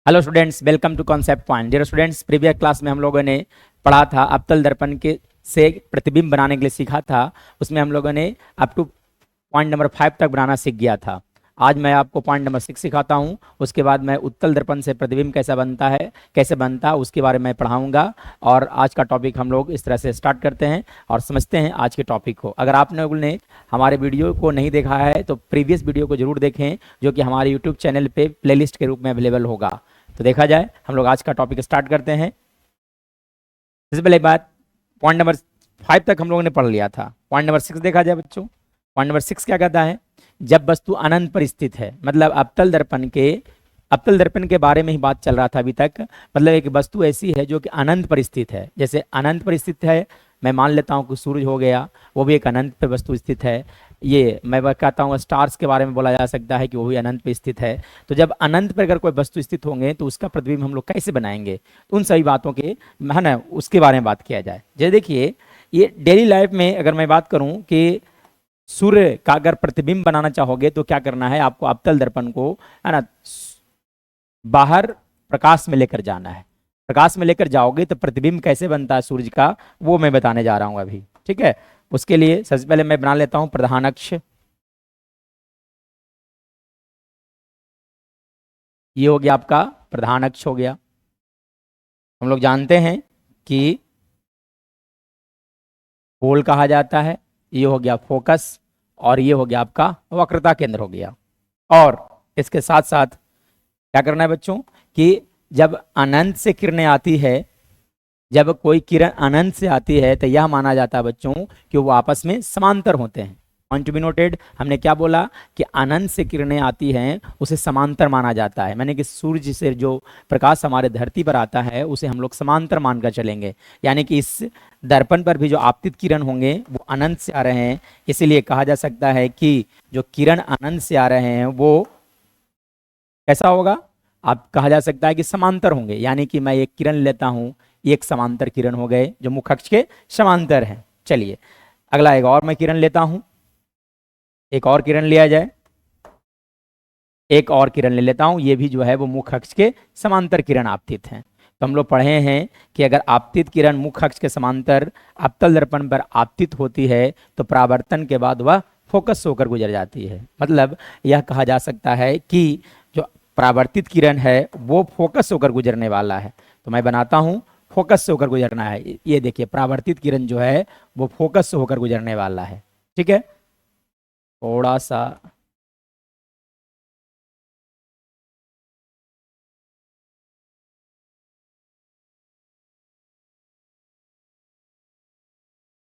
Hello students, welcome to Concept Point. Dear students, previous class में हम लोगों ने पढ़ा था अवतल दर्पण के से प्रतिबिंब बनाने के लिए सीखा था। उसमें हम लोगों ने अप टू पॉइंट नंबर 5 तक बनाना सीख गया था। आज मैं आपको पॉइंट नंबर 6 सिखाता हूँ। उसके बाद मैं उत्तल दर्पण से प्रतिबिंब कैसा बनता है, कैसे बनता है, उसके बारे में पढ़ाऊंगा। और आज का टॉपिक हम लोग इस तरह से स्टार्ट करते हैं और समझते हैं आज के टॉपिक को। अगर आप लोगों ने हमारे वीडियो को नहीं देखा है तो प्रीवियस वीडियो को जरूर देखें, जो कि हमारे यूट्यूब चैनल पे प्लेलिस्ट के रूप में अवेलेबल होगा। तो देखा जाए, हम लोग आज का टॉपिक स्टार्ट करते हैं। सबसे पहले बात, पॉइंट नंबर 5 तक हम लोगों ने पढ़ लिया था। पॉइंट नंबर 6 देखा जाए बच्चों। पॉइंट नंबर 6 क्या कहता है? जब वस्तु अनंत पर स्थित है, मतलब अवतल दर्पण के बारे में ही बात चल रहा था अभी तक। मतलब एक वस्तु ऐसी है जो कि अनंत पर स्थित है। जैसे अनंत पर स्थित है, मैं मान लेता हूँ कि सूरज हो गया, वो भी एक अनंत पर वस्तु स्थित है। ये मैं कहता हूँ स्टार्स के बारे में बोला जा सकता है कि वो भी अनंत पे स्थित है। तो जब अनंत पर अगर कोई वस्तु स्थित होंगे तो उसका प्रतिबिंब हम लोग कैसे बनाएंगे, तो उन सभी बातों के है ना, उसके बारे में बात किया जाए। जैसे देखिए, ये डेली लाइफ में अगर मैं बात करूं कि सूर्य का अगर प्रतिबिंब बनाना चाहोगे तो क्या करना है, आपको अवतल दर्पण को है ना बाहर प्रकाश में लेकर जाना है। प्रकाश में लेकर जाओगे तो प्रतिबिंब कैसे बनता है सूर्य का, वो मैं बताने जा रहा हूं अभी। ठीक है, उसके लिए सबसे पहले मैं बना लेता हूं प्रधान अक्ष। ये हो गया आपका प्रधान अक्ष हो गया। हम लोग जानते हैं कि पोल कहा जाता है। ये हो गया फोकस, और ये हो गया आपका वक्रता केंद्र हो गया। और इसके साथ साथ क्या करना है बच्चों कि जब अनंत से किरणें आती है, जब कोई किरण अनंत से आती है तो यह माना जाता है बच्चों कि वो आपस में समांतर होते हैं। पॉइंट टू बी नोटेड, हमने क्या बोला कि अनंत से किरणें आती हैं उसे समांतर माना जाता है। मैंने कि सूर्य से जो प्रकाश हमारे धरती पर आता है उसे हम लोग समांतर मानकर चलेंगे। यानी कि इस दर्पण पर भी जो आपतित किरण होंगे वो अनंत से आ रहे हैं, इसीलिए कहा जा सकता है कि जो किरण अनंत से आ रहे हैं वो कैसा होगा, आप कहा जा सकता है कि समांतर होंगे। यानी कि मैं एक किरण लेता हूं, एक समांतर किरण हो गए जो मुख अक्ष के समांतर हैं। चलिए अगला एक और मैं किरण लेता हूं, एक और किरण लिया जाए, एक और किरण ले लेता हूं, ये भी जो है वो मुख अक्ष के समांतर किरण आपतित हैं। तो हम लोग पढ़े हैं कि अगर आपतित किरण मुख अक्ष के समांतर अवतल दर्पण पर आपतित होती है तो परावर्तन के बाद वह फोकस होकर गुजर जाती है। मतलब यह कहा जा सकता है कि जो परावर्तित किरण है वो फोकस होकर गुजरने वाला है। तो मैं बनाता हूं फोकस से होकर गुजरना है। ये देखिए, परावर्तित किरण जो है वो फोकस से होकर गुजरने वाला है। ठीक है, थोड़ा सा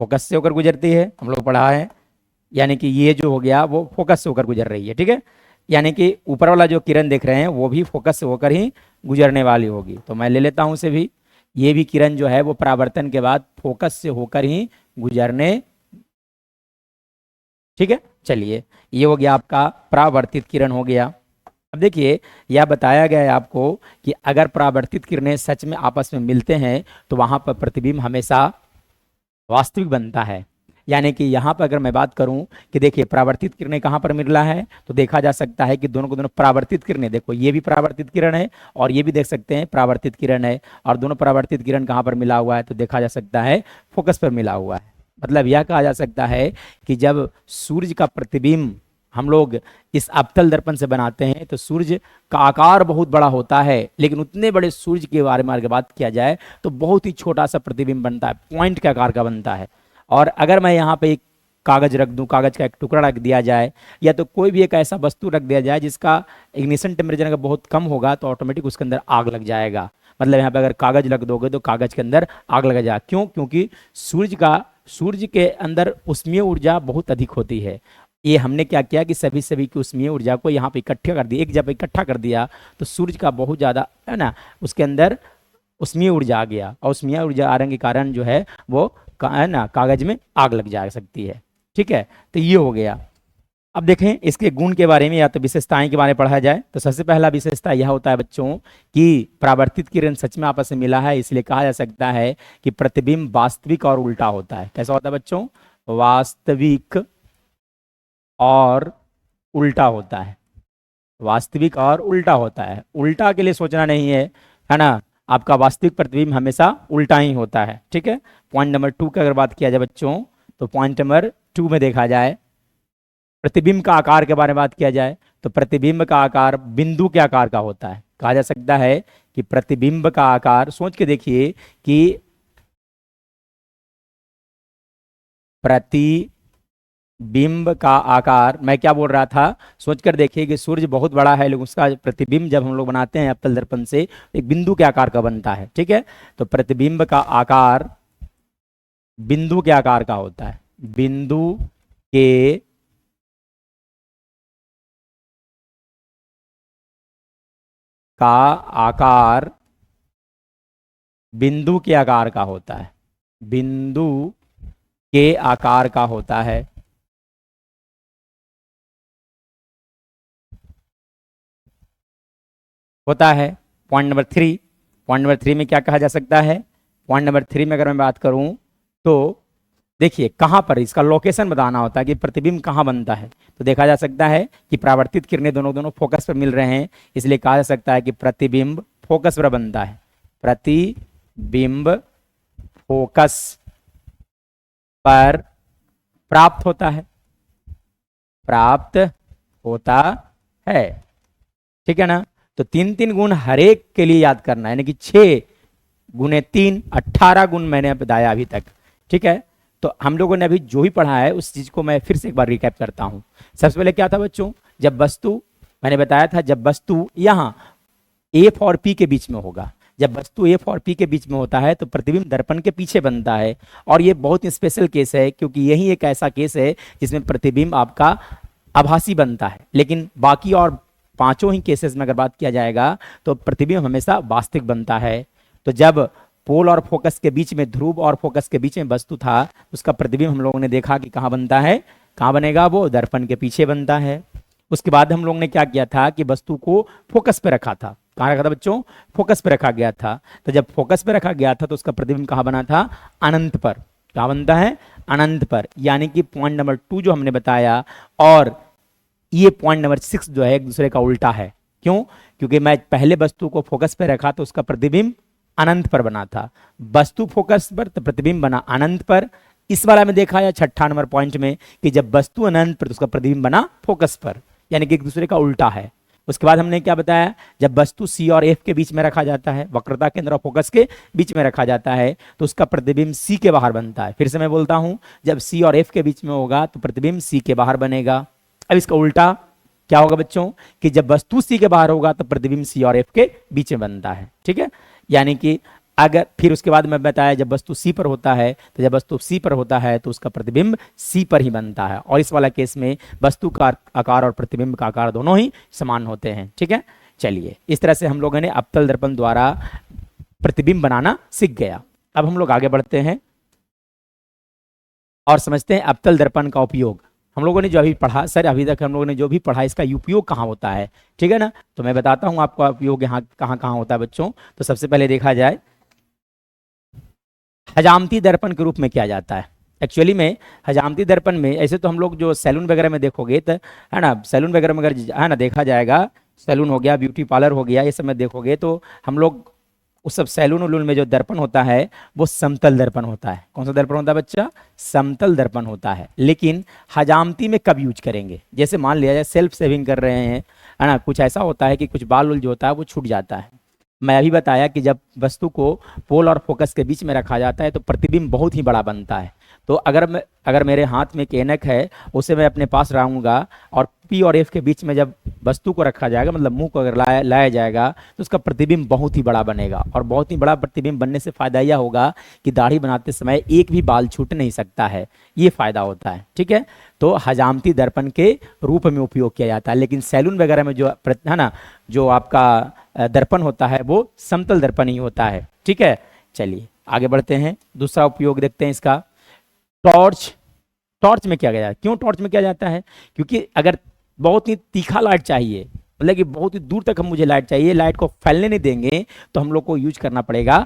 फोकस से होकर गुजरती है, हम लोग पढ़ा है। यानी कि ये जो हो गया वो फोकस से होकर गुजर रही है। ठीक है, यानी कि ऊपर वाला जो किरण देख रहे हैं वो भी फोकस से होकर ही गुजरने वाली होगी। तो मैं ले लेता हूं उसे भी। ये भी किरण जो है वो परावर्तन के बाद फोकस से होकर ही गुजरने। ठीक है, चलिए ये हो गया आपका परावर्तित किरण हो गया। अब देखिए, यह बताया गया है आपको कि अगर परावर्तित किरणें सच में आपस में मिलते हैं तो वहां पर प्रतिबिंब हमेशा वास्तविक बनता है। यानी कि यहाँ पर अगर मैं बात करूं कि देखिए परावर्तित किरणें कहाँ पर मिल रहा है, तो देखा जा सकता है कि दोनों को दोनों परावर्तित किरणें, देखो ये भी परावर्तित किरण है और ये भी देख सकते हैं परावर्तित किरण है, और दोनों परावर्तित किरण कहाँ पर मिला हुआ है, तो देखा जा सकता है फोकस पर मिला हुआ है। मतलब यह कहा जा सकता है कि जब सूर्य का प्रतिबिंब हम लोग इस अवतल दर्पण से बनाते हैं तो सूर्य का आकार बहुत बड़ा होता है, लेकिन उतने बड़े सूर्य के बारे में अगर बात किया जाए तो बहुत ही छोटा सा प्रतिबिंब बनता है, पॉइंट के आकार का बनता है। और अगर मैं यहाँ पे एक कागज रख दूं, कागज का एक टुकड़ा रख दिया जाए, या तो कोई भी एक ऐसा वस्तु रख दिया जाए जिसका इग्निशन टेम्परेचर अगर बहुत कम होगा तो ऑटोमेटिक उसके अंदर आग लग जाएगा। मतलब यहाँ पे अगर कागज रख दोगे तो कागज के अंदर आग लग जाएगा। क्यों? क्योंकि सूर्य के अंदर उष्मीय ऊर्जा बहुत अधिक होती है। ये हमने क्या किया कि सभी की उष्मीय ऊर्जा को यहाँ पे इकट्ठा कर दिया, एक जगह इकट्ठा कर दिया, तो सूर्य का बहुत ज़्यादा है ना उसके अंदर उष्मीय ऊर्जा आ गया, और उष्मीय ऊर्जा आने के कारण जो है वो है ना कागज में आग लग जा सकती है। ठीक है, तो ये हो गया। अब देखें इसके गुण के बारे में या तो विशेषताएं के बारे में पढ़ा जाए तो सबसे पहला विशेषता यह होता है बच्चों कि परावर्तित किरण सच में आपस में मिला है, इसलिए कहा जा सकता है कि प्रतिबिंब वास्तविक और उल्टा होता है। कैसा होता है बच्चों? वास्तविक और उल्टा होता है। वास्तविक और उल्टा होता है, उल्टा के लिए सोचना नहीं है ना। आपका वास्तविक प्रतिबिंब हमेशा उल्टा ही होता है, ठीक है। पॉइंट नंबर 2 की अगर बात किया जाए बच्चों, तो पॉइंट नंबर 2 में देखा जाए प्रतिबिंब का आकार के बारे में बात किया जाए, तो प्रतिबिंब का आकार बिंदु के आकार का होता है। कहा जा सकता है कि प्रतिबिंब का आकार, सोच के देखिए कि प्रतिबिंब का आकार, मैं क्या बोल रहा था, सोचकर देखिए कि सूर्य बहुत बड़ा है, लेकिन उसका प्रतिबिंब जब हम लोग बनाते हैं अवतल दर्पण से, एक बिंदु के आकार का बनता है, ठीक है। तो प्रतिबिंब का आकार बिंदु के आकार का होता है, बिंदु के का आकार बिंदु के आकार का होता है, बिंदु के आकार का होता है। होता है। पॉइंट नंबर 3, पॉइंट नंबर 3 में क्या कहा जा सकता है, पॉइंट नंबर 3 में अगर मैं बात करूं तो देखिए कहां पर इसका लोकेशन बताना होता है कि प्रतिबिंब कहां बनता है। तो देखा जा सकता है कि परावर्तित किरणें दोनों दोनों फोकस पर मिल रहे हैं, इसलिए कहा जा सकता है कि प्रतिबिंब फोकस पर बनता है, प्रतिबिंब फोकस पर प्राप्त होता है, प्राप्त होता है, ठीक है ना। तो 3 3 गुण हर एक के लिए याद करना है, यानी कि 6 गुणे 3 18 गुण मैंने बताया अभी तक, ठीक है। तो हम लोगों ने अभी जो भी पढ़ा है उस चीज को मैं फिर से एक बार रिकैप करता हूं। सबसे पहले क्या था बच्चों, जब वस्तु, मैंने बताया था जब वस्तु यहां एफ और पी के बीच में होगा, जब वस्तु एफ और पी के बीच में होता है तो प्रतिबिंब दर्पण के पीछे बनता है। और ये बहुत ही स्पेशल केस है, क्योंकि यही एक ऐसा केस है जिसमें प्रतिबिंब आपका आभासी बनता है, लेकिन बाकी और पांचों ही केसेस में अगर बात किया जाएगा तो प्रतिबिंब हमेशा वास्तविक बनता है। तो जब पोल और फोकस के बीच में, ध्रुव और फोकस के बीच में वस्तु था, उसका प्रतिबिंब हम लोगों ने देखा कि कहाँ बनता है, कहाँ बनेगा, वो दर्पण के पीछे बनता है। उसके बाद हम लोगों ने क्या किया था कि वस्तु को फोकस पे रखा था, कहाँ रखा था बच्चों, फोकस पे रखा गया था। तो जब फोकस पे रखा गया था तो उसका प्रतिबिंब कहाँ बना था, अनंत पर। कहाँ बनता है, अनंत पर। यानी कि पॉइंट नंबर 2 जो हमने बताया और ये पॉइंट नंबर 6 जो है एक दूसरे का उल्टा है। क्यों, क्योंकि मैं पहले वस्तु को फोकस पे रखा तो उसका प्रतिबिंब अनंत पर बना था, वस्तु फोकस पर तो प्रतिबिंब बना अनंत पर। इस वाला में देखा या 6 नंबर पॉइंट में कि जब वस्तु अनंत पर तो उसका प्रतिबिंब बना फोकस पर, यानी कि एक दूसरे का उल्टा है। उसके बाद हमने क्या बताया, जब वस्तु सी और एफ के बीच में रखा जाता है, वक्रता केंद्र और फोकस के बीच में रखा जाता है, तो उसका प्रतिबिंब सी के बाहर बनता है। फिर से मैं बोलता हूं, जब सी और एफ के बीच में होगा तो प्रतिबिंब सी के बाहर बनेगा। अब इसका उल्टा क्या होगा बच्चों, कि जब वस्तु सी के बाहर होगा तो प्रतिबिंब सी और एफ के बीच में बनता है, ठीक है। यानी कि अगर फिर उसके बाद मैं बताया जब वस्तु सी पर होता है, तो जब वस्तु सी पर होता है तो उसका प्रतिबिंब सी पर ही बनता है। और इस वाला केस में वस्तु का आकार और प्रतिबिंब का आकार दोनों ही समान होते हैं, ठीक है। चलिए, इस तरह से हम लोगों ने अवतल दर्पण द्वारा प्रतिबिंब बनाना सीख गया। अब हम लोग आगे बढ़ते हैं और समझते हैं अवतल दर्पण का उपयोग। हम लोगों ने जो अभी पढ़ा, सर अभी तक हम लोगों ने जो भी पढ़ा इसका उपयोग कहाँ होता है, ठीक है ना। तो मैं बताता हूँ आपका उपयोग यहाँ कहाँ कहाँ होता है बच्चों। तो सबसे पहले देखा जाए हजामती दर्पण के रूप में किया जाता है। एक्चुअली में हजामती दर्पण में, ऐसे तो हम लोग जो सैलून वगैरह में देखोगे तो है ना, सैलून वगैरह में अगर है ना देखा जाएगा, सैलून हो गया, ब्यूटी पार्लर हो गया, ये सब में देखोगे तो हम लोग उस सब सैलून उलून में जो दर्पण होता है वो समतल दर्पण होता है। कौन सा दर्पण होता है बच्चा, समतल दर्पण होता है। लेकिन हजामती में कब यूज करेंगे, जैसे मान लिया जाए सेल्फ सेविंग कर रहे हैं, है ना, कुछ ऐसा होता है कि कुछ बाल उल जो होता है वो छूट जाता है। मैं अभी बताया कि जब वस्तु को पोल और फोकस के बीच में रखा जाता है तो प्रतिबिंब बहुत ही बड़ा बनता है। तो अगर मेरे हाथ में एक ऐनक है, उसे मैं अपने पास लाऊंगा और पी और एफ के बीच में जब वस्तु को रखा जाएगा, मतलब मुंह को अगर लाया जाएगा, तो उसका प्रतिबिंब बहुत ही बड़ा बनेगा। और बहुत ही बड़ा प्रतिबिंब बनने से फायदा यह होगा कि दाढ़ी बनाते समय एक भी बाल छूट नहीं सकता है, ये फायदा होता है, ठीक है। तो हजामती दर्पण के रूप में उपयोग किया जाता है। लेकिन सैलून वगैरह में जो है ना, जो आपका दर्पण होता है वो समतल दर्पण ही होता है, ठीक है। चलिए आगे बढ़ते हैं, दूसरा उपयोग देखते हैं इसका। टॉर्च, टॉर्च में किया गया है। क्यों टॉर्च में किया जाता है, क्योंकि अगर बहुत ही तीखा लाइट चाहिए, मतलब कि बहुत ही दूर तक हम मुझे लाइट चाहिए, लाइट को फैलने नहीं देंगे, तो हम लोग को यूज करना पड़ेगा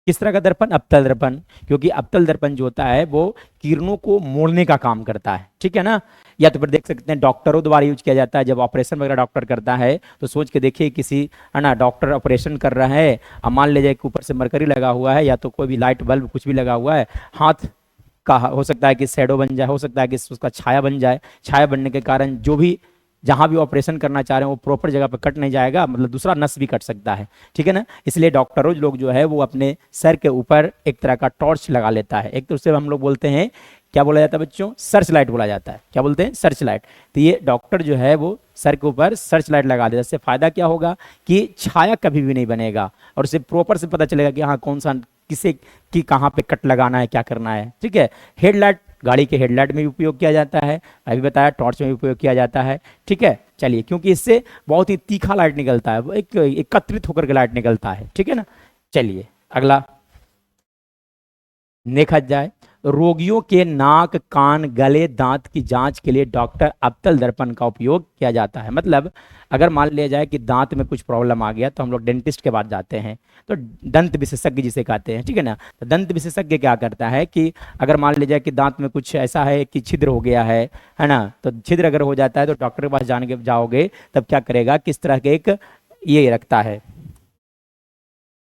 किस तरह का दर्पण? अवतल दर्पण, क्योंकि अवतल दर्पण जो होता है वो किरणों को मोड़ने का काम करता है, ठीक है ना। या तो फिर देख सकते हैं डॉक्टरों द्वारा यूज किया जाता है, जब ऑपरेशन वगैरह डॉक्टर करता है तो सोच के देखिए, किसी है ना डॉक्टर ऑपरेशन कर रहा है, अब मान लीजिए कि ऊपर से मरकरी लगा हुआ है या तो कोई भी लाइट बल्ब कुछ भी लगा हुआ है, हाथ का हो सकता है कि शैडो बन जाए, हो सकता है कि उसका छाया बन जाए, छाया बनने के कारण जो भी जहां भी ऑपरेशन करना चाह रहे हैं वो प्रॉपर जगह पर कट नहीं जाएगा, मतलब दूसरा नस भी कट सकता है, ठीक है ना। इसलिए डॉक्टरों लोग जो है वो अपने सर के ऊपर एक तरह का टॉर्च लगा लेता है, एक तो उसे हम लोग बोलते हैं, क्या बोला जाता है बच्चों? सर्च लाइट बोला जाता है। क्या बोलते हैं? Search light. तो ये डॉक्टर जो है वो सर के ऊपर सर्च लाइट लगा देता है। इससे फायदा क्या होगा कि छाया कभी भी नहीं बनेगा और उसे प्रॉपर से पता चलेगा कि हाँ कौन सा किसे की कहाँ पे कट लगाना है, क्या करना है, ठीक है। हेडलाइट, गाड़ी के हेडलाइट में भी उपयोग किया जाता है, अभी बताया टॉर्च में भी उपयोग किया जाता है, ठीक है। चलिए, क्योंकि इससे बहुत ही तीखा लाइट निकलता है, वो एक एकत्रित होकर के लाइट निकलता है, ठीक है ना। चलिए अगला देखा जाए, रोगियों के नाक, कान, गले, दांत की जांच के लिए डॉक्टर अवतल दर्पण का उपयोग किया जाता है। मतलब अगर मान लिया जाए कि दांत में कुछ प्रॉब्लम आ गया तो हम लोग डेंटिस्ट के पास जाते हैं, तो दंत विशेषज्ञ जिसे कहते हैं, ठीक है ना। तो दंत विशेषज्ञ क्या करता है कि अगर मान लिया जाए कि दांत में कुछ ऐसा है कि छिद्र हो गया है ना, तो छिद्र अगर हो जाता है तो डॉक्टर के पास जाने के जाओगे तब क्या करेगा, किस तरह के एक ये रखता है,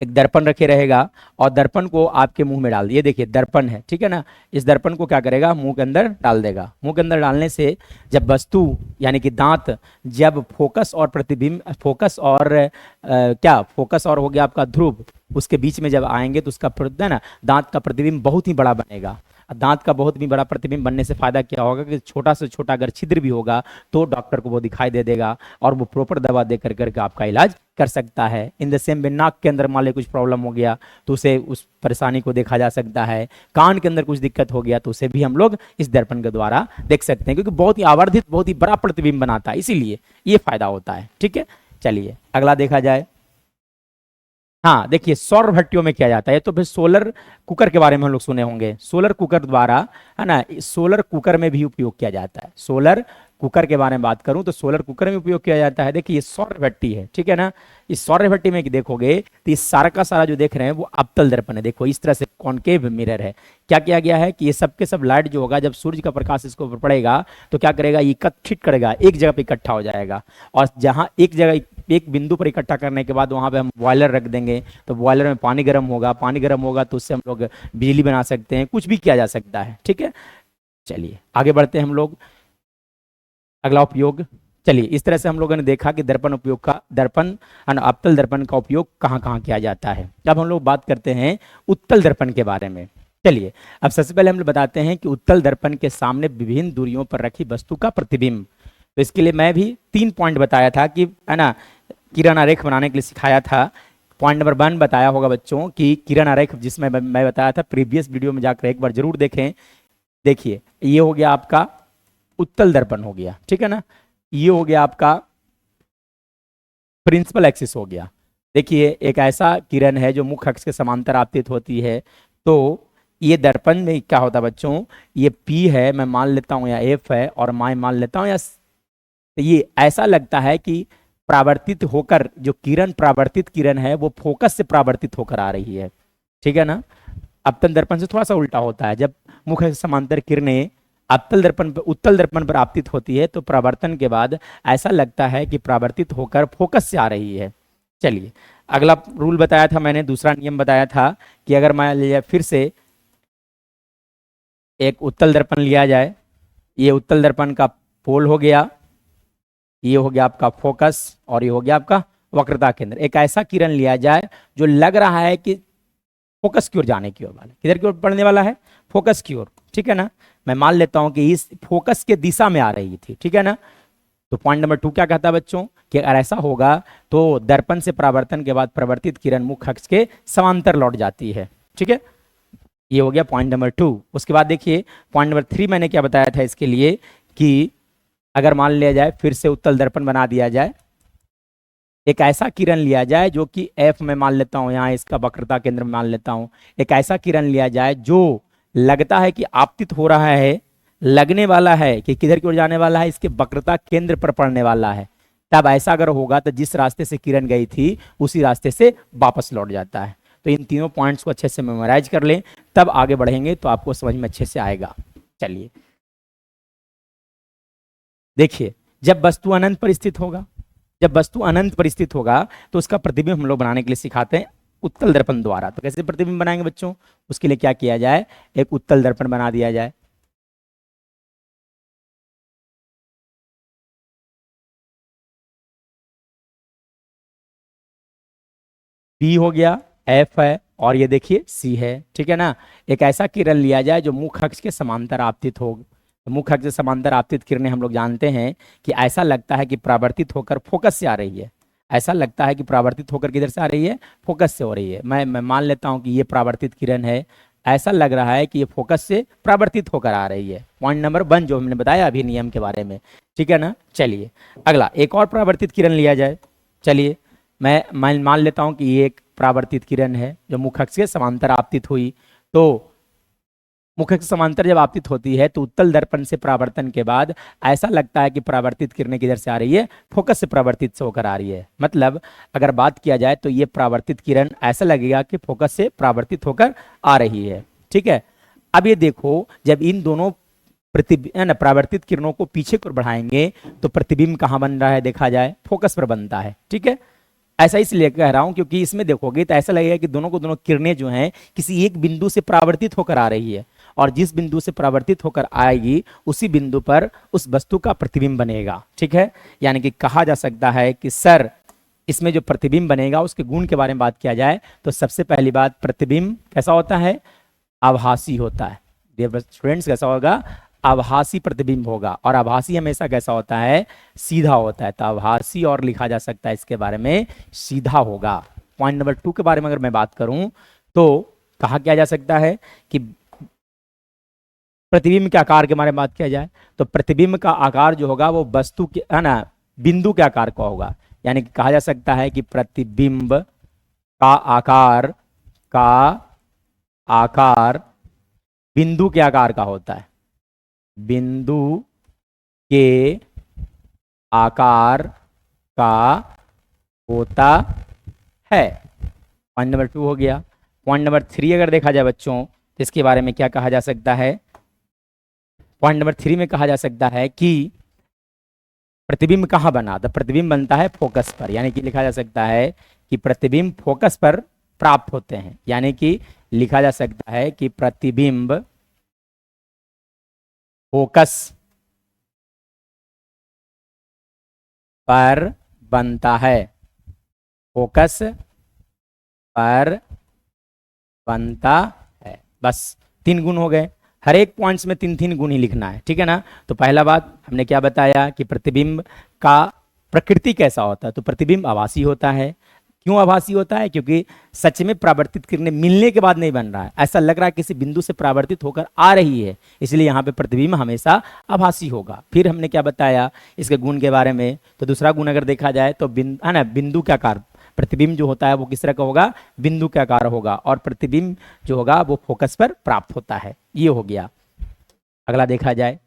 एक दर्पण रखे रहेगा और दर्पण को आपके मुंह में डाल दिए, देखिए दर्पण है, ठीक है ना। इस दर्पण को क्या करेगा, मुंह के अंदर डाल देगा। मुंह के अंदर डालने से जब वस्तु यानी कि दांत जब फोकस और प्रतिबिंब, फोकस और क्या, फोकस और हो गया आपका ध्रुव, उसके बीच में जब आएंगे तो उसका है ना दांत का प्रतिबिंब बहुत ही बड़ा बनेगा। दांत का बहुत भी बड़ा प्रतिबिंब बनने से फायदा क्या होगा कि छोटा से छोटा अगर छिद्र भी होगा तो डॉक्टर को वो दिखाई दे देगा और वो प्रॉपर दवा दे कर करके आपका इलाज कर सकता है। इन द सेम वे नाक के अंदर मान ली कुछ प्रॉब्लम हो गया तो उसे उस परेशानी को देखा जा सकता है। कान के अंदर कुछ दिक्कत हो गया तो उसे भी हम लोग इस दर्पण के द्वारा देख सकते हैं, क्योंकि बहुत ही आवर्धित, बहुत ही बड़ा प्रतिबिंब बनाता है, इसीलिए ये फायदा होता है, ठीक है। चलिए अगला देखा जाए, हाँ देखिए सौर भट्टियों में किया जाता है, तो फिर सोलर कुकर के बारे में हम लोग सुने होंगे, सोलर कुकर द्वारा है ना, सोलर कुकर में भी उपयोग किया जाता है। सोलर कुकर के बारे में बात करूं तो सोलर कुकर में उपयोग किया जाता है। देखिए ये सौर भट्टी है, ठीक है ना। इस सौर भट्टी में देखोगे तो ये सारा का सारा जो देख रहे हैं वो अवतल दर्पण है। देखो इस तरह से कॉनकेव मिरर है। क्या किया गया है कि ये सब के सब लाइट जो होगा जब सूर्य का प्रकाश इसके ऊपर पड़ेगा तो क्या करेगा, इकट्ठित करेगा, एक जगह पे इकट्ठा हो जाएगा और जहां एक जगह एक बिंदु पर इकट्ठा करने के बाद वहां पे हम बॉयलर रख देंगे, तो बॉयलर में पानी गर्म होगा, पानी गर्म होगा तो उससे हम लोग बिजली बना सकते हैं, कुछ भी किया जा सकता है, ठीक है। चलिए आगे बढ़ते हैं हम लोग, अगला उपयोग। चलिए इस तरह से हम लोगों ने देखा कि दर्पण उपयोग का, दर्पण अवतल दर्पण का उपयोग कहाँ कहाँ किया जाता है। अब हम लोग बात करते हैं उत्तल दर्पण के बारे में। चलिए अब सबसे पहले हम लोग बताते हैं कि उत्तल दर्पण के सामने विभिन्न दूरियों पर रखी वस्तु का प्रतिबिंब। तो इसके लिए मैं भी 3 पॉइंट बताया था कि है ना, किरण आरेख बनाने के लिए सिखाया था। पॉइंट नंबर 1 बताया होगा बच्चों कि किरण आरेख, जिसमें मैं बताया था, प्रीवियस वीडियो में जाकर एक बार जरूर देखें। देखिए ये हो गया आपका उत्तल दर्पण हो गया, ठीक है ना। ये हो गया आपका प्रिंसिपल एक्सिस हो गया। देखिए एक ऐसा किरण है जो मुख्य अक्ष के समांतर आपतित होती है, तो ये दर्पण में क्या होता है बच्चों, ये P है, मैं मान लेता हूं, या F है और मैं मान लेता हूं या, तो ये ऐसा लगता है कि परावर्तित होकर जो किरण, परावर्तित किरण है वो फोकस से परावर्तित होकर आ रही है, ठीक है ना। अवतल दर्पण से थोड़ा सा उल्टा होता है, जब मुख्य समांतर किरणें अवतल दर्पण पर, उत्तल दर्पण पर आपतित होती है तो परावर्तन के बाद ऐसा लगता है कि परावर्तित होकर फोकस से आ रही है। चलिए अगला रूल बताया था मैंने, दूसरा नियम बताया था कि अगर मान लिया फिर से एक उत्तल दर्पण लिया जाए, ये उत्तल दर्पण का पोल हो गया, ये हो गया आपका फोकस और ये हो गया आपका वक्रता केंद्र। एक ऐसा किरण लिया जाए जो लग रहा है कि फोकस की ओर जाने की ओर वाला, किधर की ओर पढ़ने वाला है, फोकस की ओर, ठीक है ना। मैं मान लेता हूं कि इस फोकस के दिशा में आ रही थी, ठीक है ना। तो पॉइंट नंबर 2 क्या कहता है बच्चों कि अगर ऐसा होगा तो दर्पण से परावर्तन के बाद परिवर्तित किरण मुख्य अक्ष के समांतर लौट जाती है, ठीक है। ये हो गया पॉइंट नंबर 2। उसके बाद देखिए पॉइंट नंबर 3 मैंने क्या बताया था इसके लिए कि अगर मान लिया जाए फिर से उत्तल दर्पण बना दिया जाए, एक ऐसा किरण लिया जाए जो कि F में मान लेता हूं, यहाँ इसका वक्रता केंद्र में मान लेता हूं, एक ऐसा किरण लिया जाए जो लगता है कि आपतित हो रहा है, लगने वाला है कि किधर की ओर जाने वाला है, इसके वक्रता केंद्र पर पड़ने वाला है। तब ऐसा अगर होगा तो जिस रास्ते से किरण गई थी उसी रास्ते से वापस लौट जाता है। तो इन तीनों पॉइंट्स को अच्छे से मेमोराइज कर लें, तब आगे बढ़ेंगे तो आपको समझ में अच्छे से आएगा। चलिए देखिए, जब वस्तु अनंत पर स्थित होगा, जब वस्तु अनंत पर स्थित होगा तो उसका प्रतिबिंब हम लोग बनाने के लिए सिखाते हैं उत्तल दर्पण द्वारा। तो कैसे प्रतिबिंब बनाएंगे बच्चों, उसके लिए क्या किया जाए, एक उत्तल दर्पण बना दिया जाए। बी हो गया, एफ है, और ये देखिए सी है, ठीक है ना। एक ऐसा किरण लिया जाए जो मुख्य अक्ष के समांतर आपतित हो। तो मुख्य अक्ष से समांतर आपतित किरणें हम लोग जानते हैं कि ऐसा लगता है कि परावर्तित होकर फोकस से आ रही है। ऐसा लगता है कि परावर्तित होकर किधर से आ रही है, फोकस से हो रही है। मैं मान लेता हूं कि ये परावर्तित किरण है, ऐसा लग रहा है कि ये फोकस से परावर्तित होकर आ रही है। पॉइंट नंबर 1 जो हमने बताया अभी नियम के बारे में, ठीक है ना। चलिए अगला, एक और परावर्तित किरण लिया जाए। चलिए मैं मान लेता हूं कि ये एक परावर्तित किरण है जो मुख्य अक्ष के समांतर आपतित हुई। तो मुख्य अक्ष समांतर जब आपतित होती है तो उत्तल दर्पण से परावर्तन के बाद ऐसा लगता है कि परावर्तित किरणें किधर से आ रही है, फोकस से परावर्तित से होकर आ रही है। मतलब अगर बात किया जाए तो ये परावर्तित किरण ऐसा लगेगा कि फोकस से परावर्तित होकर आ रही है, ठीक है। अब ये देखो, जब इन दोनों परावर्तित किरणों को पीछे को बढ़ाएंगे तो प्रतिबिंब कहाँ बन रहा है, देखा जाए फोकस पर बनता है, ठीक है। ऐसा इसलिए कह रहा हूं क्योंकि इसमें देखोगे तो ऐसा लगेगा कि दोनों को दोनों किरणें जो हैं किसी एक बिंदु से परावर्तित होकर आ रही है, और जिस बिंदु से परावर्तित होकर आएगी उसी बिंदु पर उस वस्तु का प्रतिबिंब बनेगा, ठीक है। यानी कि कहा जा सकता है कि सर इसमें जो प्रतिबिंब बनेगा उसके गुण के बारे में बात किया जाए तो सबसे पहली बात, प्रतिबिंब कैसा होता है, आभासी होता है। डियर स्टूडेंट्स, कैसा होगा, आभासी प्रतिबिंब होगा। और आभासी हमेशा कैसा होता है, सीधा होता है। तो आभासी और लिखा जा सकता है इसके बारे में सीधा होगा। पॉइंट नंबर 2 के बारे में अगर मैं बात करूं तो कहा क्या जा सकता है कि प्रतिबिंब के आकार के बारे में बात किया जाए तो प्रतिबिंब का आकार जो होगा वो वस्तु के, है ना, बिंदु के आकार का होगा। यानी कि कहा जा सकता है कि प्रतिबिंब का आकार बिंदु के आकार का होता है, बिंदु के आकार का होता है। पॉइंट नंबर 2 हो गया। पॉइंट नंबर 3 अगर देखा जाए बच्चों तो इसके बारे में क्या कहा जा सकता है, पॉइंट नंबर 3 में कहा जा सकता है कि प्रतिबिंब कहाँ बना, तो प्रतिबिंब बनता है फोकस पर। यानी कि लिखा जा सकता है कि प्रतिबिंब फोकस पर प्राप्त होते हैं। यानी कि लिखा जा सकता है कि प्रतिबिंब फोकस पर बनता है, फोकस पर बनता है। बस 3 गुण हो गए। हर एक पॉइंट्स में 3 गुण ही लिखना है, ठीक है ना। तो पहला बात हमने क्या बताया कि प्रतिबिंब का प्रकृति कैसा होता है, तो प्रतिबिंब आभासी होता है। क्यों आभासी होता है, क्योंकि सच में परावर्तित किरणें मिलने के बाद नहीं बन रहा है, ऐसा लग रहा है किसी बिंदु से परावर्तित होकर आ रही है, इसलिए यहाँ पे प्रतिबिंब हमेशा आभासी होगा। फिर हमने क्या बताया इसके गुण के बारे में, तो दूसरा गुण अगर देखा जाए तो है ना, बिंदु के आकार, प्रतिबिंब जो होता है वो किस तरह का होगा, बिंदु के आकार होगा, और प्रतिबिंब जो होगा वो फोकस पर प्राप्त होता है। ये हो गया। अगला देखा जाए,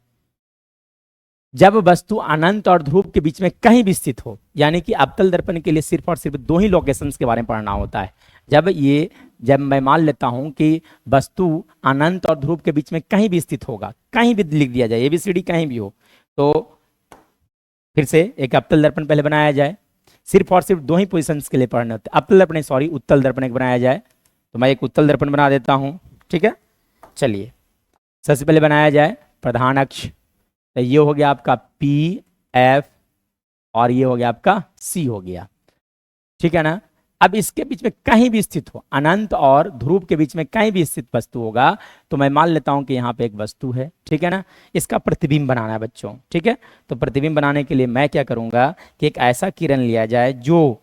जब वस्तु अनंत और ध्रुव के बीच में कहीं भी स्थित हो, यानी कि अवतल दर्पण के लिए सिर्फ और सिर्फ 2 ही लोकेशंस के बारे में पढ़ना होता है। जब मैं मान लेता हूं कि वस्तु अनंत और ध्रुव के बीच में कहीं भी स्थित होगा, कहीं भी लिख दिया जाए, ABCD कहीं भी हो, तो फिर से एक अवतल दर्पण पहले बनाया जाए। सिर्फ और सिर्फ 2 ही पोजिशंस के लिए पढ़ने होते हैं। अवतल दर्पण सॉरी उत्तल दर्पण एक बनाया जाए, तो मैं एक उत्तल दर्पण बना देता हूँ, ठीक है। चलिए सबसे पहले बनाया जाए प्रधान अक्ष, तो ये हो गया आपका PF और ये हो गया आपका C हो गया, ठीक है ना। अब इसके बीच में कहीं भी स्थित हो, अनंत और ध्रुव के बीच में कहीं भी स्थित वस्तु होगा, तो मैं मान लेता हूं कि यहाँ पे एक वस्तु है, ठीक है ना। इसका प्रतिबिंब बनाना है बच्चों, ठीक है। तो प्रतिबिंब बनाने के लिए मैं क्या करूंगा कि एक ऐसा किरण लिया जाए जो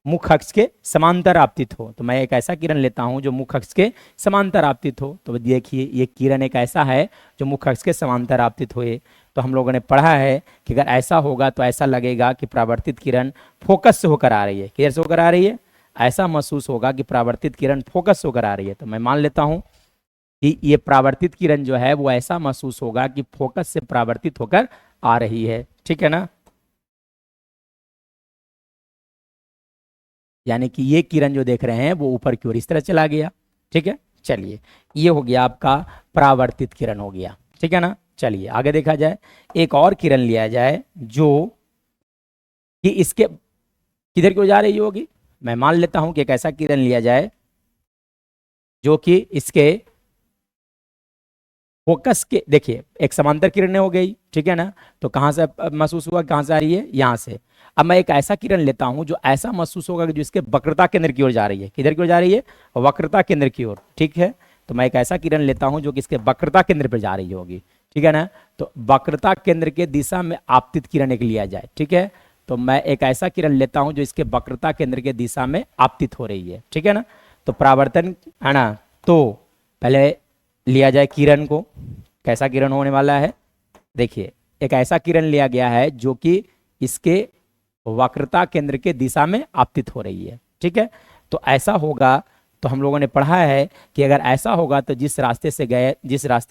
मुख्य अक्ष के समांतर आपतित हो। तो मैं एक ऐसा किरण लेता हूं जो मुख्य अक्ष के समांतर आपतित हो। तो देखिए ये किरण एक ऐसा है जो मुख्य अक्ष के समांतर आपतित हुए। तो हम लोगों ने पढ़ा है कि अगर ऐसा होगा तो ऐसा लगेगा कि परावर्तित किरण फोकस से होकर आ रही है। किधर से होकर आ रही है, ऐसा महसूस होगा कि परावर्तित किरण फोकस से होकर आ रही है। तो मैं मान लेता हूं कि ये परावर्तित किरण जो है वो ऐसा महसूस होगा कि फोकस से परावर्तित होकर आ रही है, ठीक है ना। यानी कि ये किरण जो देख रहे हैं वो ऊपर की ओर इस तरह चला गया। ठीक है, चलिए ये हो गया आपका परावर्तित किरण हो गया। ठीक है ना, चलिए आगे देखा जाए। एक और किरण लिया जाए जो कि इसके किधर की ओर जा रही होगी। मैं मान लेता हूं कि एक ऐसा किरण लिया जाए जो कि इसके फोकस के, देखिए एक समांतर किरण हो गई। ठीक है ना, तो कहां से महसूस हुआ, कहां से आ रही है, यहां से। अब मैं एक ऐसा किरण लेता हूं जो ऐसा महसूस होगा कि जो इसके वक्रता केंद्र की ओर जा रही है। किधर की ओर जा रही है, वक्रता केंद्र की ओर। ठीक है, तो मैं एक ऐसा किरण लेता हूं जो कि इसके वक्रता केंद्र पर जा रही होगी। ठीक है ना, तो वक्रता केंद्र के दिशा में आपतित किरण एक लिया जाए। ठीक है, तो मैं एक ऐसा किरण लेता हूं जो इसके वक्रता केंद्र के दिशा में आपतित हो रही है। ठीक है ना, तो परावर्तन है ना, तो पहले लिया जाए किरण को। कैसा किरण होने वाला है, देखिए एक ऐसा किरण लिया गया है जो कि इसके वक्रता केंद्र के दिशा में आपतित हो रही है। ठीक है, तो ऐसा होगा, तो हम लोगों ने पढ़ा है कि अगर ऐसा होगा तो जिस रास्ते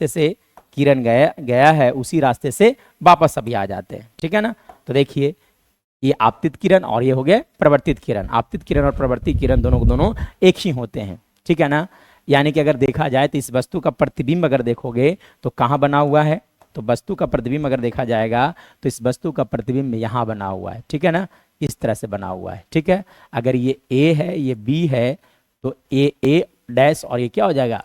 से किरण गया है उसी रास्ते से वापस अभी आ जाते हैं। ठीक है ना, तो देखिए ये आपतित किरण और ये हो गया प्रवर्तित किरण। आपतित किरण और प्रवर्तित किरण दोनों एक ही होते हैं। ठीक है ना, यानी कि अगर देखा जाए तो इस वस्तु का प्रतिबिंब अगर देखोगे तो कहाँ बना हुआ है, तो वस्तु का प्रतिबिंब अगर देखा जाएगा तो इस वस्तु का प्रतिबिंब यहाँ बना हुआ है। ठीक है ना, इस तरह से बना हुआ है। ठीक है, अगर ये ए है ये बी है तो ए डैश और ये क्या हो जाएगा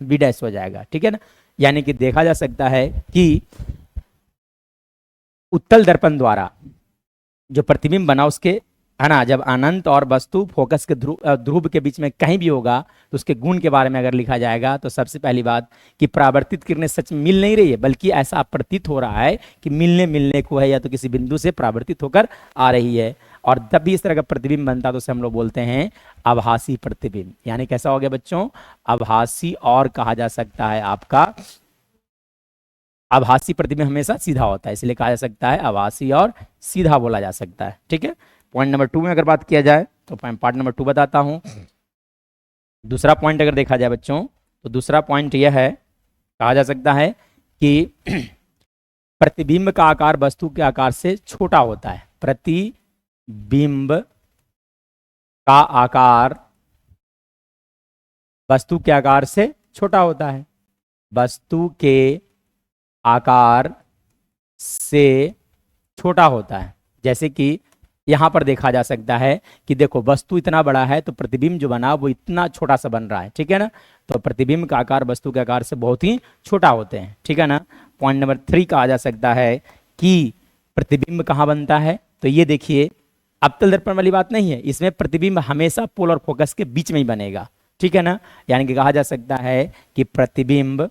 बी डैश हो जाएगा। ठीक है ना, यानी कि देखा जा सकता है कि उत्तल दर्पण द्वारा जो प्रतिबिंब बना उसके, है ना, जब अनंत और वस्तु फोकस के ध्रुव के बीच में कहीं भी होगा तो उसके गुण के बारे में अगर लिखा जाएगा तो सबसे पहली बात कि परावर्तित किरणें सच में मिल नहीं रही है, बल्कि ऐसा प्रतीत हो रहा है कि मिलने को है या तो किसी बिंदु से परावर्तित होकर आ रही है। और तब भी इस तरह का प्रतिबिंब बनता है तो उसे हम लोग बोलते हैं आभासी प्रतिबिंब। यानी कैसा हो गया बच्चों, आभासी, और कहा जा सकता है आपका आभासी प्रतिबिंब हमेशा सीधा होता है, इसलिए कहा जा सकता है आभासी और सीधा बोला जा सकता है। ठीक है, पॉइंट नंबर 2 में अगर बात किया जाए तो पार्ट नंबर 2 बताता हूं। दूसरा पॉइंट अगर देखा जाए बच्चों तो दूसरा पॉइंट यह है, कहा जा सकता है कि प्रतिबिंब का आकार वस्तु के आकार से छोटा होता है। प्रतिबिंब का आकार वस्तु के आकार से छोटा होता है, वस्तु के आकार से छोटा होता है। जैसे कि यहां पर देखा जा सकता है कि देखो वस्तु इतना बड़ा है तो प्रतिबिंब जो बना वो इतना छोटा सा बन रहा है। ठीक है ना, तो प्रतिबिंब का आकार वस्तु के आकार से बहुत ही छोटा होते हैं। ठीक है ना, पॉइंट नंबर 3 कहा जा सकता है कि प्रतिबिंब कहाँ बनता है, तो ये देखिए अवतल दर्पण वाली बात नहीं है, इसमें प्रतिबिंब हमेशा पोल और फोकस के बीच में ही बनेगा। ठीक है ना, यानी कि कहा जा सकता है कि प्रतिबिंब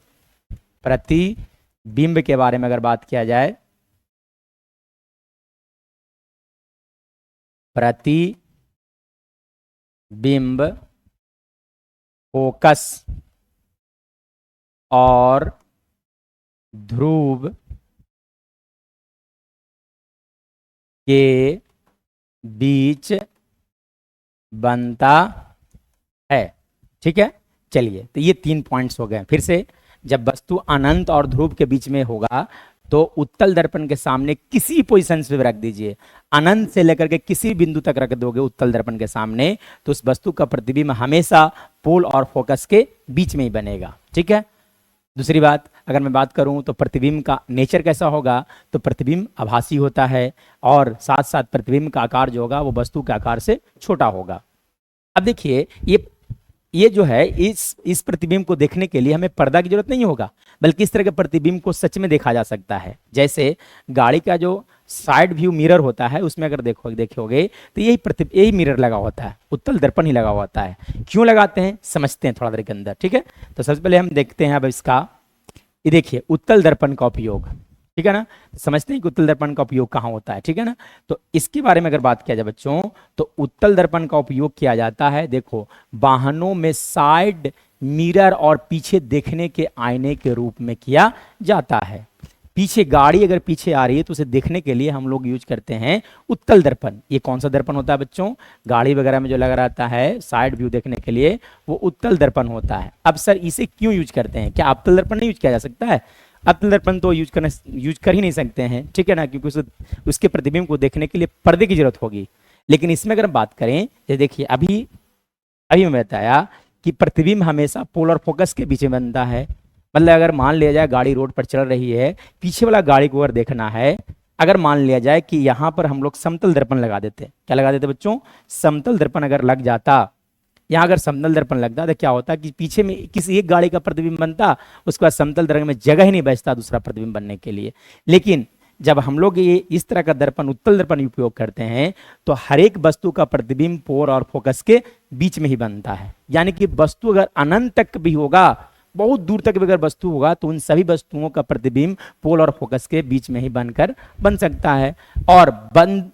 के बारे में अगर बात किया जाए, प्रतिबिंब फोकस और ध्रुव के बीच बनता है। ठीक है, चलिए तो ये 3 पॉइंट्स हो गए। फिर से, जब वस्तु अनंत और ध्रुव के बीच में होगा तो उत्तल दर्पण के सामने किसी पोजीशन पे रख दीजिए, अनंत से लेकर के किसी बिंदु तक रख दोगे उत्तल दर्पण के सामने, तो उस वस्तु का प्रतिबिंब हमेशा पोल और फोकस के बीच में ही बनेगा। ठीक है, दूसरी बात अगर मैं बात करूं तो प्रतिबिंब का नेचर कैसा होगा, तो प्रतिबिंब आभासी होता है और साथ साथ प्रतिबिंब का आकार जो होगा वो वस्तु के आकार से छोटा होगा। अब देखिए ये जो है इस प्रतिबिंब को देखने के लिए हमें पर्दा की जरूरत नहीं होगा, बल्कि इस तरह के प्रतिबिंब को सच में देखा जा सकता है। जैसे गाड़ी का जो साइड व्यू मिरर होता है उसमें अगर देखोगे तो यही मिरर लगा होता है, उत्तल दर्पण ही लगा होता है। क्यों लगाते हैं समझते हैं थोड़ा देर के अंदर। ठीक है, तो सबसे पहले हम देखते हैं अब इसका, ये देखिए उत्तल दर्पण का उपयोग। ठीक है ना, समझते हैं कि उत्तल दर्पण का उपयोग कहाँ होता है। ठीक है ना, तो इसके बारे में अगर बात किया जाए बच्चों तो उत्तल दर्पण का उपयोग किया जाता है, देखो वाहनों में साइड मिरर और पीछे देखने के आईने के रूप में किया जाता है। पीछे गाड़ी अगर पीछे आ रही है तो उसे देखने के लिए हम लोग यूज करते हैं उत्तल दर्पण। ये कौन सा दर्पण होता है बच्चों, गाड़ी वगैरह में जो लगा रहता है साइड व्यू देखने के लिए वो उत्तल दर्पण होता है। अब सर इसे क्यों यूज करते हैं, क्या अवतल दर्पण नहीं यूज किया जा सकता है? अवतल दर्पण तो यूज कर ही नहीं सकते हैं। ठीक है ना, क्योंकि उसके प्रतिबिंब को देखने के लिए पर्दे की जरूरत होगी। लेकिन इसमें अगर हम बात करें, ये देखिए अभी अभी मैं बताया कि प्रतिबिंब हमेशा पोलर फोकस के बीच में बनता है। मतलब अगर मान लिया जाए गाड़ी रोड पर चल रही है, पीछे वाला गाड़ी को अगर देखना है, अगर मान लिया जाए कि यहाँ पर हम लोग समतल दर्पण लगा देते, क्या लगा देते बच्चों, समतल दर्पण अगर लग जाता, यहाँ अगर समतल दर्पण लगता तो क्या होता कि पीछे में किसी एक गाड़ी का प्रतिबिंब बनता, उसके बाद समतल दर्पण में जगह ही नहीं बचता दूसरा प्रतिबिंब बनने के लिए। लेकिन जब हम लोग ये इस तरह का दर्पण, उत्तल दर्पण उपयोग करते हैं, तो हर एक वस्तु का प्रतिबिंब पोल और फोकस के बीच में ही बनता है। यानी कि वस्तु अगर अनंत तक भी होगा, बहुत दूर तक भी अगर वस्तु होगा, तो उन सभी वस्तुओं का प्रतिबिंब पोल और फोकस के बीच में ही बनकर बन सकता है। और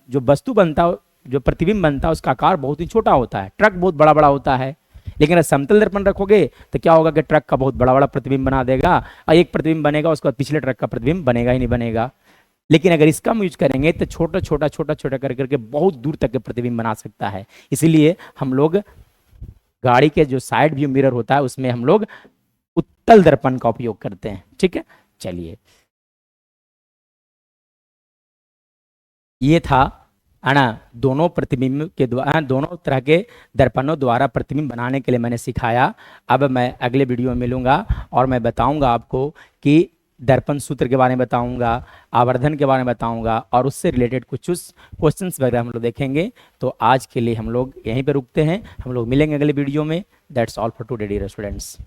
जो वस्तु बनता, जो प्रतिबिंब बनता है, उसका आकार बहुत ही छोटा होता है, ट्रक बहुत बड़ा बड़ा होता है। लेकिन अगर समतल दर्पण रखोगे तो क्या होगा कि ट्रक का बहुत बड़ा बड़ा प्रतिबिंब बना देगा, और एक प्रतिबिंब बनेगा, उसके बाद पिछले ट्रक का प्रतिबिंब बनेगा ही नहीं बनेगा। लेकिन अगर इसका हम यूज करेंगे तो छोटा छोटा छोटा छोटा कर करके बहुत दूर तक के प्रतिबिंब बना सकता है। इसीलिए हम लोग गाड़ी के जो साइड व्यू मिरर होता है, उसमें हम लोग उत्तल दर्पण का उपयोग करते हैं। ठीक है, चलिए, ये था है ना, दोनों प्रतिबिंब के द्वारा, दोनों तरह के दर्पणों द्वारा प्रतिबिंब बनाने के लिए मैंने सिखाया। अब मैं अगले वीडियो में मिलूंगा और मैं बताऊंगा आपको कि दर्पण सूत्र के बारे में बताऊंगा, आवर्धन के बारे में बताऊंगा, और उससे रिलेटेड कुछ क्वेश्चंस वगैरह हम लोग देखेंगे। तो आज के लिए हम लोग यहीं पे रुकते हैं, हम लोग मिलेंगे अगले वीडियो में। That's all for today dear students.